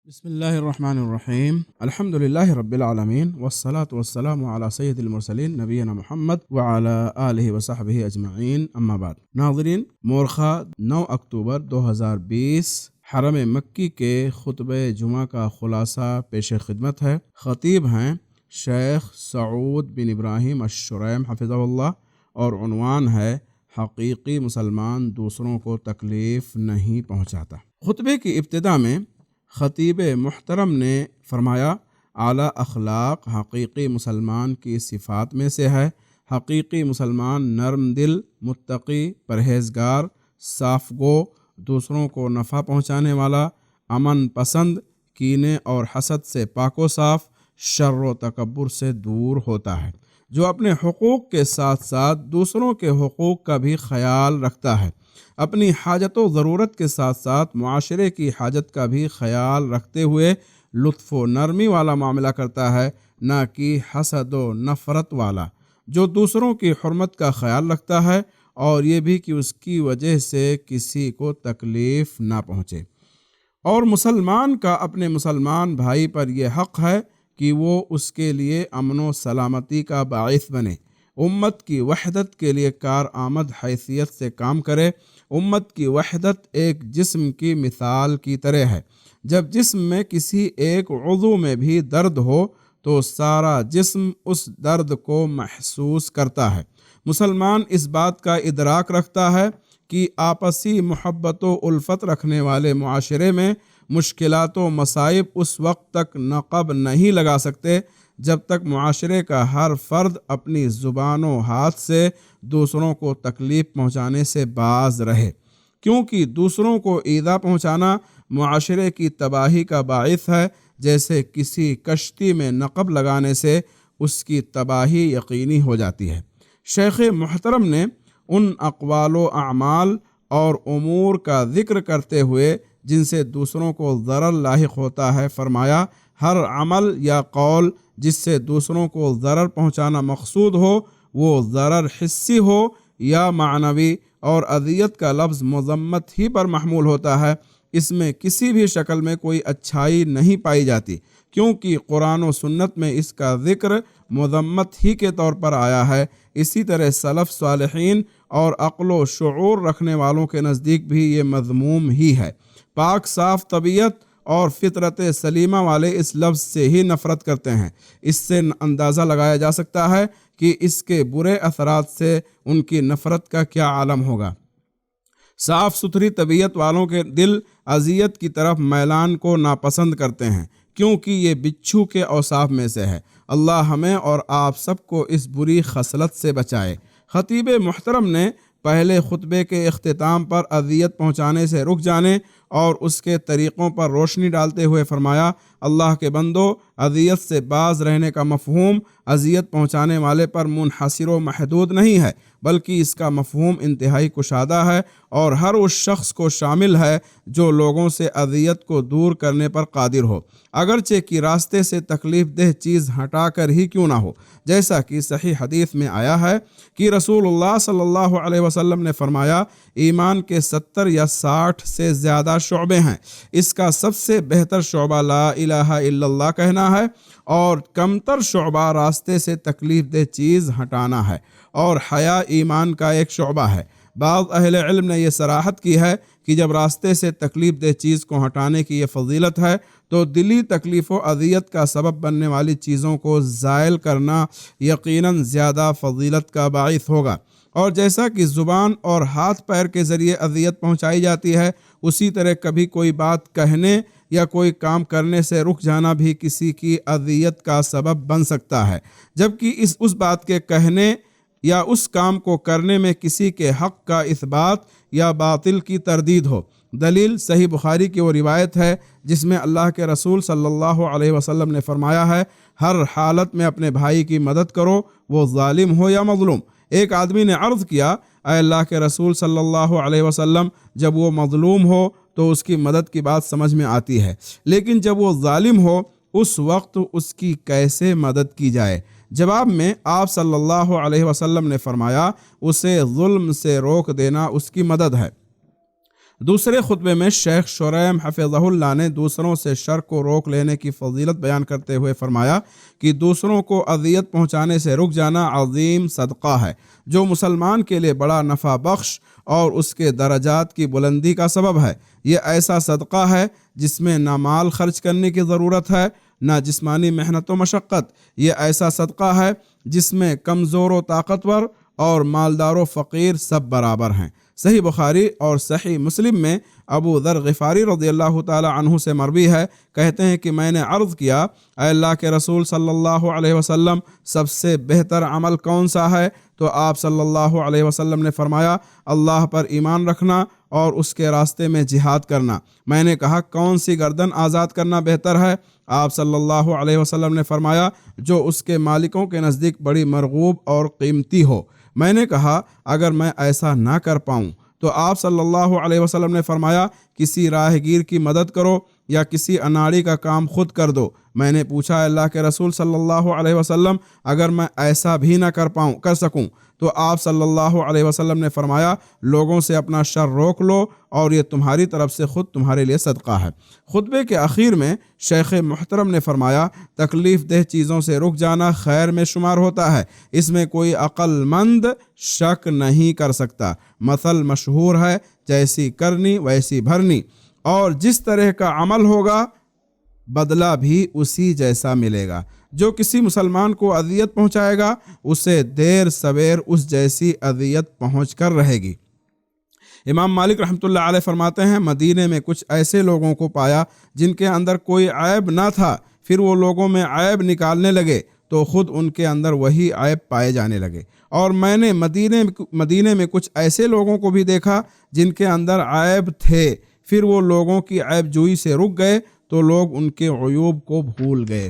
بسم اللہ الرحمن الرحیم الحمد للہ رب العالمین والصلاة والسلام علی سید المرسلین نبینا محمد وعلی آلہ وصحبہ اجمعین اما بعد۔ ناظرین، مورخہ 9 اکتوبر 2020 حرم مکی کے خطبہ جمعہ کا خلاصہ پیش خدمت ہے۔ خطیب ہیں شیخ سعود بن ابراہیم الشریم حفظہ اللہ، اور عنوان ہے حقیقی مسلمان دوسروں کو تکلیف نہیں پہنچاتا۔ خطبے کی ابتدا میں خطیب محترم نے فرمایا، اعلیٰ اخلاق حقیقی مسلمان کی صفات میں سے ہے۔ حقیقی مسلمان نرم دل، متقی، پرہیزگار، صاف گو، دوسروں کو نفع پہنچانے والا، امن پسند، کینے اور حسد سے پاک و صاف، شر و تکبر سے دور ہوتا ہے، جو اپنے حقوق کے ساتھ ساتھ دوسروں کے حقوق کا بھی خیال رکھتا ہے، اپنی حاجت و ضرورت کے ساتھ ساتھ معاشرے کی حاجت کا بھی خیال رکھتے ہوئے لطف و نرمی والا معاملہ کرتا ہے، نہ کہ حسد و نفرت والا، جو دوسروں کی حرمت کا خیال رکھتا ہے اور یہ بھی کہ اس کی وجہ سے کسی کو تکلیف نہ پہنچے۔ اور مسلمان کا اپنے مسلمان بھائی پر یہ حق ہے کہ وہ اس کے لیے امن و سلامتی کا باعث بنے، امت کی وحدت کے لیے کارآمد حیثیت سے کام کرے۔ امت کی وحدت ایک جسم کی مثال کی طرح ہے، جب جسم میں کسی ایک عضو میں بھی درد ہو تو سارا جسم اس درد کو محسوس کرتا ہے۔ مسلمان اس بات کا ادراک رکھتا ہے کہ آپسی محبت و الفت رکھنے والے معاشرے میں مشکلات و مصائب اس وقت تک نقب نہیں لگا سکتے جب تک معاشرے کا ہر فرد اپنی زبان و ہاتھ سے دوسروں کو تکلیف پہنچانے سے باز رہے، کیونکہ دوسروں کو ایذا پہنچانا معاشرے کی تباہی کا باعث ہے، جیسے کسی کشتی میں نقب لگانے سے اس کی تباہی یقینی ہو جاتی ہے۔ شیخ محترم نے ان اقوال و اعمال اور امور کا ذکر کرتے ہوئے جن سے دوسروں کو ضرر لاحق ہوتا ہے فرمایا، ہر عمل یا قول جس سے دوسروں کو ضرر پہنچانا مقصود ہو، وہ ضرر حسی ہو یا معنوی، اور اذیت کا لفظ مذمت ہی پر محمول ہوتا ہے، اس میں کسی بھی شکل میں کوئی اچھائی نہیں پائی جاتی، کیونکہ قرآن و سنت میں اس کا ذکر مذمت ہی کے طور پر آیا ہے۔ اسی طرح سلف صالحین اور عقل و شعور رکھنے والوں کے نزدیک بھی یہ مذموم ہی ہے۔ پاک صاف طبیعت اور فطرت سلیمہ والے اس لفظ سے ہی نفرت کرتے ہیں۔ اس سے اندازہ لگایا جا سکتا ہے کہ اس کے برے اثرات سے ان کی نفرت کا کیا عالم ہوگا۔ صاف ستھری طبیعت والوں کے دل اذیت کی طرف میلان کو ناپسند کرتے ہیں، کیونکہ یہ بچھو کے اوصاف میں سے ہے۔ اللہ ہمیں اور آپ سب کو اس بری خصلت سے بچائے۔ خطیب محترم نے پہلے خطبے کے اختتام پر اذیت پہنچانے سے رک جانے اور اس کے طریقوں پر روشنی ڈالتے ہوئے فرمایا، اللہ کے بندو، اذیت سے باز رہنے کا مفہوم اذیت پہنچانے والے پر منحصر و محدود نہیں ہے، بلکہ اس کا مفہوم انتہائی کشادہ ہے اور ہر اس شخص کو شامل ہے جو لوگوں سے اذیت کو دور کرنے پر قادر ہو، اگرچہ کہ راستے سے تکلیف دہ چیز ہٹا کر ہی کیوں نہ ہو، جیسا کہ صحیح حدیث میں آیا ہے کہ رسول اللہ صلی اللہ علیہ وسلم نے فرمایا، ایمان کے 70 یا 60 سے زیادہ شعبے ہیں، اس کا سب سے بہتر شعبہ لا الہ الا اللہ کہنا ہے، اور کمتر شعبہ راستے سے تکلیف دہ چیز ہٹانا ہے، اور حیا ایمان کا ایک شعبہ ہے۔ بعض اہل علم نے یہ صراحت کی ہے کہ جب راستے سے تکلیف دہ چیز کو ہٹانے کی یہ فضیلت ہے تو دلی تکلیف و اذیت کا سبب بننے والی چیزوں کو زائل کرنا یقیناً زیادہ فضیلت کا باعث ہوگا۔ اور جیسا کہ زبان اور ہاتھ پیر کے ذریعے اذیت پہنچائی جاتی ہے، اسی طرح کبھی کوئی بات کہنے یا کوئی کام کرنے سے رک جانا بھی کسی کی اذیت کا سبب بن سکتا ہے، جبکہ اس بات کے کہنے یا اس کام کو کرنے میں کسی کے حق کا اثبات یا باطل کی تردید ہو۔ دلیل صحیح بخاری کی وہ روایت ہے جس میں اللہ کے رسول صلی اللہ علیہ وسلم نے فرمایا ہے، ہر حالت میں اپنے بھائی کی مدد کرو، وہ ظالم ہو یا مظلوم۔ ایک آدمی نے عرض کیا، اے اللہ کے رسول صلی اللہ علیہ وسلم، جب وہ مظلوم ہو تو اس کی مدد کی بات سمجھ میں آتی ہے، لیکن جب وہ ظالم ہو اس وقت اس کی کیسے مدد کی جائے؟ جواب میں آپ صلی اللہ علیہ وسلم نے فرمایا، اسے ظلم سے روک دینا اس کی مدد ہے۔ دوسرے خطبے میں شیخ شریم حفظہ اللہ نے دوسروں سے شر کو روک لینے کی فضیلت بیان کرتے ہوئے فرمایا کہ دوسروں کو اذیت پہنچانے سے رک جانا عظیم صدقہ ہے جو مسلمان کے لیے بڑا نفع بخش اور اس کے درجات کی بلندی کا سبب ہے۔ یہ ایسا صدقہ ہے جس میں نہ مال خرچ کرنے کی ضرورت ہے نہ جسمانی محنت و مشقت۔ یہ ایسا صدقہ ہے جس میں کمزور و طاقتور اور مالدار و فقیر سب برابر ہیں۔ صحیح بخاری اور صحیح مسلم میں ابو ذر غفاری رضی اللہ تعالی عنہ سے مروی ہے، کہتے ہیں کہ میں نے عرض کیا، اے اللہ کے رسول صلی اللہ علیہ وسلم، سب سے بہتر عمل کون سا ہے؟ تو آپ صلی اللہ علیہ وسلم نے فرمایا، اللہ پر ایمان رکھنا اور اس کے راستے میں جہاد کرنا۔ میں نے کہا، کون سی گردن آزاد کرنا بہتر ہے؟ آپ صلی اللہ علیہ وسلم نے فرمایا، جو اس کے مالکوں کے نزدیک بڑی مرغوب اور قیمتی ہو۔ میں نے کہا، اگر میں ایسا نہ کر پاؤں؟ تو آپ صلی اللہ علیہ وسلم نے فرمایا، کسی راہ گیر کی مدد کرو یا کسی اناڑی کا کام خود کر دو۔ میں نے پوچھا، اللہ کے رسول صلی اللہ علیہ وسلم، اگر میں ایسا بھی نہ کر سکوں؟ تو آپ صلی اللہ علیہ وسلم نے فرمایا، لوگوں سے اپنا شر روک لو اور یہ تمہاری طرف سے خود تمہارے لیے صدقہ ہے۔ خطبے کے آخر میں شیخ محترم نے فرمایا، تکلیف دہ چیزوں سے رک جانا خیر میں شمار ہوتا ہے، اس میں کوئی عقل مند شک نہیں کر سکتا۔ مثل مشہور ہے، جیسی کرنی ویسی بھرنی، اور جس طرح کا عمل ہوگا بدلہ بھی اسی جیسا ملے گا۔ جو کسی مسلمان کو اذیت پہنچائے گا اسے دیر سویر اس جیسی اذیت پہنچ کر رہے گی۔ امام مالک رحمۃ اللہ علیہ فرماتے ہیں، مدینے میں کچھ ایسے لوگوں کو پایا جن کے اندر کوئی عیب نہ تھا، پھر وہ لوگوں میں عیب نکالنے لگے تو خود ان کے اندر وہی عیب پائے جانے لگے۔ اور میں نے مدینے میں کچھ ایسے لوگوں کو بھی دیکھا جن کے اندر عیب تھے، پھر وہ لوگوں کی عیب جوئی سے رک گئے تو لوگ ان کے عیوب کو بھول گئے۔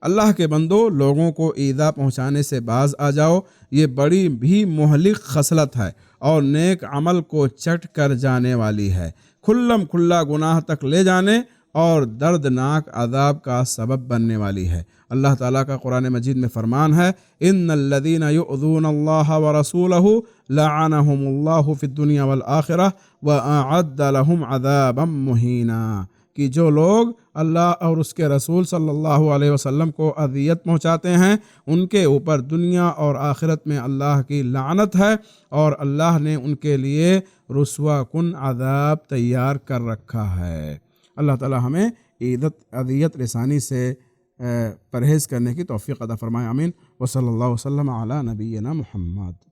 اللہ کے بندو، لوگوں کو ایذا پہنچانے سے باز آ جاؤ، یہ بڑی بھی مہلک خصلت ہے اور نیک عمل کو چٹ کر جانے والی ہے، کھلم کھلا گناہ تک لے جانے اور دردناک عذاب کا سبب بننے والی ہے۔ اللہ تعالیٰ کا قرآن مجید میں فرمان ہے، ان الذین یؤذون اللہ ورسولہ لعنہم اللہ فی الدنیا والآخرہ واعد لہم عذابا مہینا، کہ جو لوگ اللہ اور اس کے رسول صلی اللہ علیہ وسلم کو اذیت پہنچاتے ہیں ان کے اوپر دنیا اور آخرت میں اللہ کی لعنت ہے، اور اللہ نے ان کے لیے رسوا کن عذاب تیار کر رکھا ہے۔ اللہ تعالی ہمیں اذیت رسانی سے پرہیز کرنے کی توفیق عطا فرمائے، آمین۔ وصلی اللہ وسلم علی نبینا محمد۔